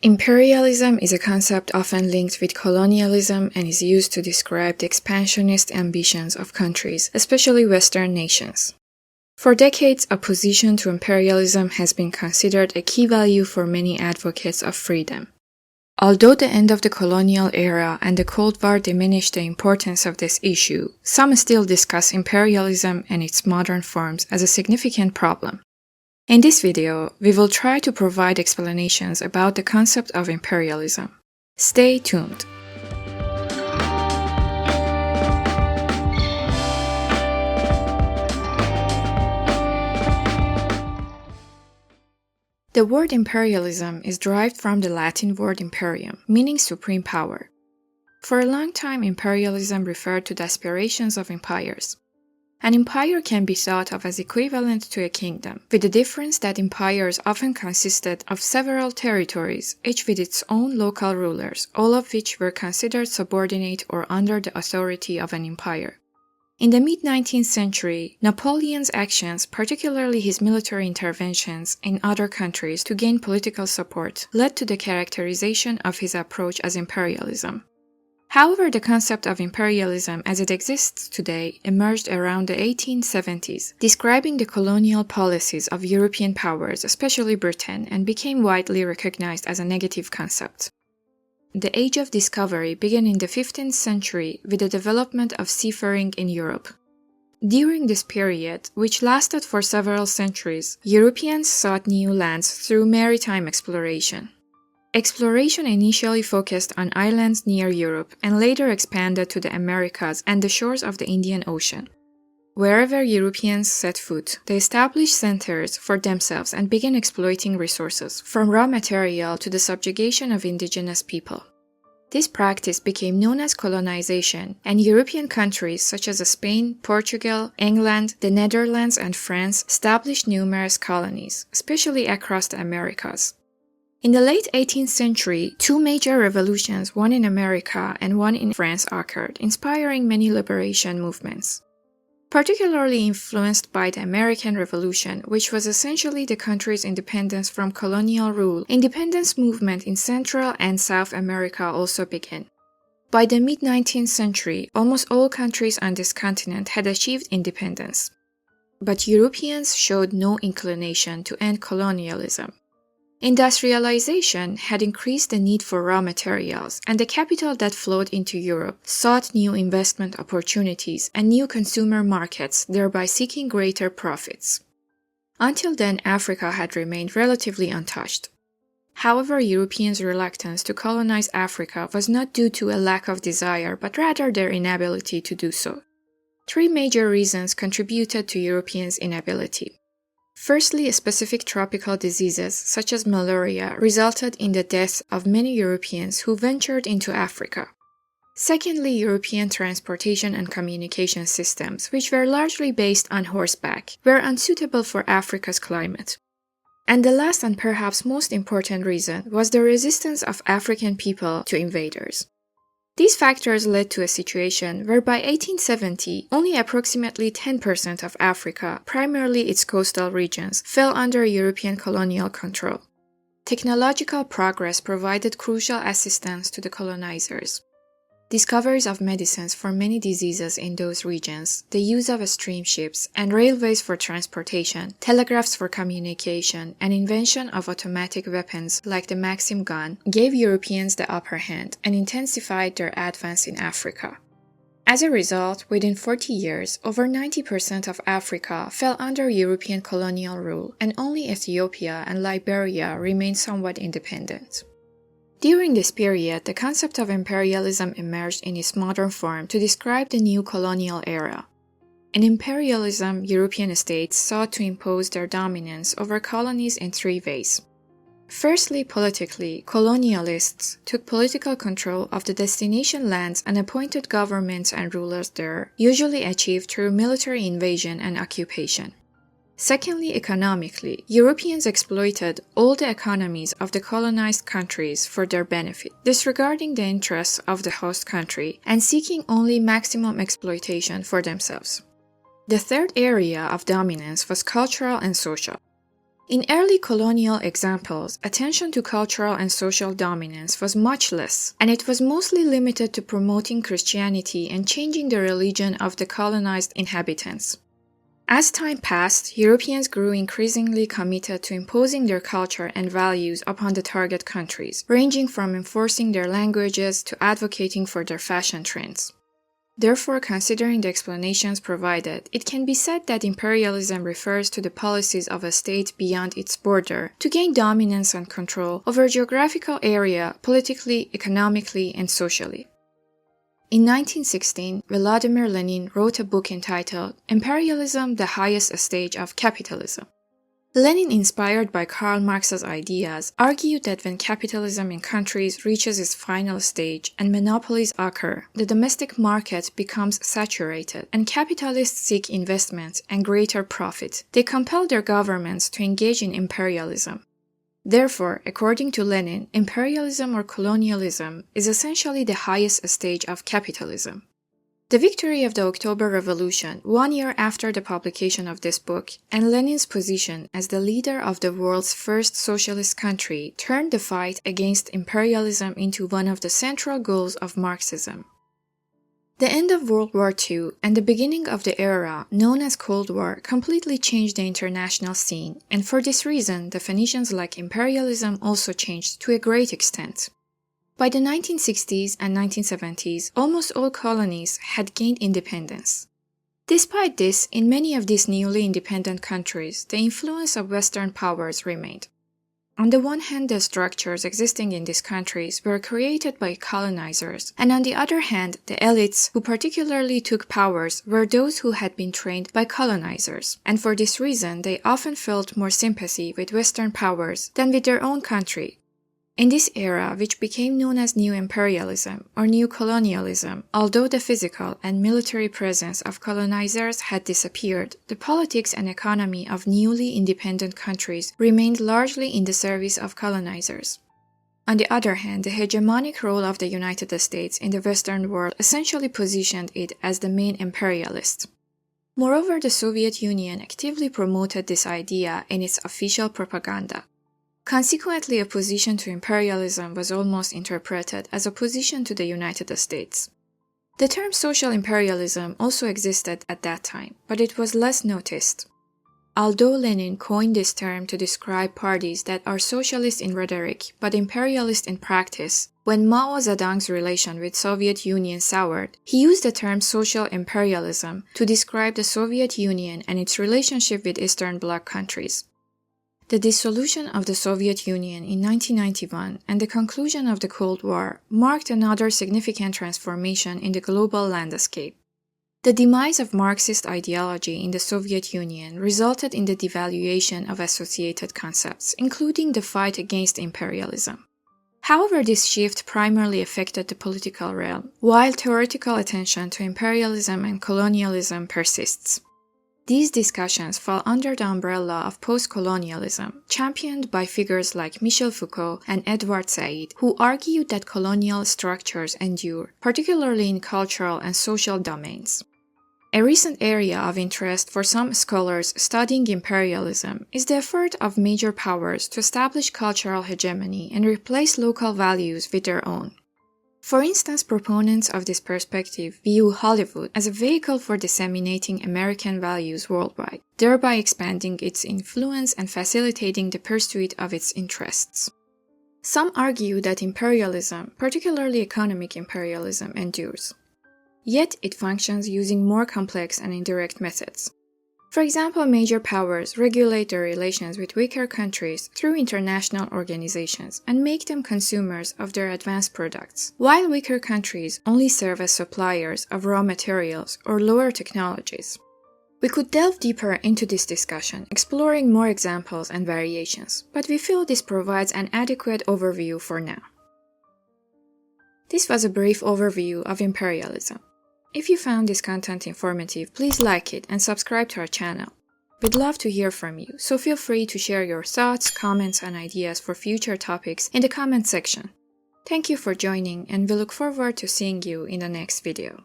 Imperialism is a concept often linked with colonialism and is used to describe the expansionist ambitions of countries, especially Western nations. For decades, opposition to imperialism has been considered a key value for many advocates of freedom. Although the end of the colonial era and the Cold War diminished the importance of this issue, some still discuss imperialism and its modern forms as a significant problem. In this video, we will try to provide explanations about the concept of imperialism. Stay tuned. The word imperialism is derived from the Latin word imperium, meaning supreme power. For a long time, imperialism referred to the aspirations of empires. An empire can be thought of as equivalent to a kingdom, with the difference that empires often consisted of several territories, each with its own local rulers, all of which were considered subordinate or under the authority of an empire. In the mid-19th century, Napoleon's actions, particularly his military interventions in other countries to gain political support, led to the characterization of his approach as imperialism. However, the concept of imperialism as it exists today emerged around the 1870s, describing the colonial policies of European powers, especially Britain, and became widely recognized as a negative concept. The Age of Discovery began in the 15th century with the development of seafaring in Europe. During this period, which lasted for several centuries, Europeans sought new lands through maritime exploration. Exploration initially focused on islands near Europe and later expanded to the Americas and the shores of the Indian Ocean. Wherever Europeans set foot, they established centers for themselves and began exploiting resources, from raw material to the subjugation of indigenous people. This practice became known as colonization, and European countries such as Spain, Portugal, England, the Netherlands, and France established numerous colonies, especially across the Americas. In the late 18th century, two major revolutions, one in America and one in France, occurred, inspiring many liberation movements. Particularly influenced by the American Revolution, which was essentially the country's independence from colonial rule, independence movement in Central and South America also began. By the mid-19th century, almost all countries on this continent had achieved independence. But Europeans showed no inclination to end colonialism. Industrialization had increased the need for raw materials, and the capital that flowed into Europe sought new investment opportunities and new consumer markets, thereby seeking greater profits. Until then, Africa had remained relatively untouched. However, Europeans' reluctance to colonize Africa was not due to a lack of desire, but rather their inability to do so. Three major reasons contributed to Europeans' inability. Firstly, specific tropical diseases such as malaria resulted in the deaths of many Europeans who ventured into Africa. Secondly, European transportation and communication systems, which were largely based on horseback, were unsuitable for Africa's climate. And the last and perhaps most important reason was the resistance of African people to invaders. These factors led to a situation where by 1870, only approximately 10% of Africa, primarily its coastal regions, fell under European colonial control. Technological progress provided crucial assistance to the colonizers. Discoveries of medicines for many diseases in those regions, the use of steamships and railways for transportation, telegraphs for communication, and invention of automatic weapons like the Maxim gun gave Europeans the upper hand and intensified their advance in Africa. As a result, within 40 years, over 90% of Africa fell under European colonial rule, and only Ethiopia and Liberia remained somewhat independent. During this period, the concept of imperialism emerged in its modern form to describe the new colonial era. In imperialism, European states sought to impose their dominance over colonies in three ways. Firstly, politically, colonialists took political control of the destination lands and appointed governments and rulers there, usually achieved through military invasion and occupation. Secondly, economically, Europeans exploited all the economies of the colonized countries for their benefit, disregarding the interests of the host country and seeking only maximum exploitation for themselves. The third area of dominance was cultural and social. In early colonial examples, attention to cultural and social dominance was much less, and it was mostly limited to promoting Christianity and changing the religion of the colonized inhabitants. As time passed, Europeans grew increasingly committed to imposing their culture and values upon the target countries, ranging from enforcing their languages to advocating for their fashion trends. Therefore, considering the explanations provided, it can be said that imperialism refers to the policies of a state beyond its border to gain dominance and control over a geographical area politically, economically, and socially. In 1916, Vladimir Lenin wrote a book entitled Imperialism, the Highest Stage of Capitalism. Lenin, inspired by Karl Marx's ideas, argued that when capitalism in countries reaches its final stage and monopolies occur, the domestic market becomes saturated and capitalists seek investment and greater profit. They compel their governments to engage in imperialism. Therefore, according to Lenin, imperialism or colonialism is essentially the highest stage of capitalism. The victory of the October Revolution, 1 year after the publication of this book, and Lenin's position as the leader of the world's first socialist country turned the fight against imperialism into one of the central goals of Marxism. The end of World War II and the beginning of the era known as Cold War completely changed the international scene, and for this reason, definitions like imperialism also changed to a great extent. By the 1960s and 1970s, almost all colonies had gained independence. Despite this, in many of these newly independent countries, the influence of Western powers remained. On the one hand, the structures existing in these countries were created by colonizers, and on the other hand, the elites who particularly took powers were those who had been trained by colonizers, and for this reason they often felt more sympathy with Western powers than with their own country. In this era, which became known as Neo-Imperialism or Neo-Colonialism, although the physical and military presence of colonizers had disappeared, the politics and economy of newly independent countries remained largely in the service of colonizers. On the other hand, the hegemonic role of the United States in the Western world essentially positioned it as the main imperialist. Moreover, the Soviet Union actively promoted this idea in its official propaganda. Consequently, opposition to imperialism was almost interpreted as opposition to the United States. The term social imperialism also existed at that time, but it was less noticed. Although Lenin coined this term to describe parties that are socialist in rhetoric but imperialist in practice, when Mao Zedong's relation with Soviet Union soured, he used the term social imperialism to describe the Soviet Union and its relationship with Eastern Bloc countries. The dissolution of the Soviet Union in 1991 and the conclusion of the Cold War marked another significant transformation in the global landscape. The demise of Marxist ideology in the Soviet Union resulted in the devaluation of associated concepts, including the fight against imperialism. However, this shift primarily affected the political realm, while theoretical attention to imperialism and colonialism persists. These discussions fall under the umbrella of post-colonialism, championed by figures like Michel Foucault and Edward Said, who argued that colonial structures endure, particularly in cultural and social domains. A recent area of interest for some scholars studying imperialism is the effort of major powers to establish cultural hegemony and replace local values with their own. For instance, proponents of this perspective view Hollywood as a vehicle for disseminating American values worldwide, thereby expanding its influence and facilitating the pursuit of its interests. Some argue that imperialism, particularly economic imperialism, endures. Yet it functions using more complex and indirect methods. For example, major powers regulate their relations with weaker countries through international organizations and make them consumers of their advanced products, while weaker countries only serve as suppliers of raw materials or lower technologies. We could delve deeper into this discussion, exploring more examples and variations, but we feel this provides an adequate overview for now. This was a brief overview of imperialism. If you found this content informative, please like it and subscribe to our channel. We'd love to hear from you, so feel free to share your thoughts, comments, and ideas for future topics in the comment section. Thank you for joining, and we look forward to seeing you in the next video.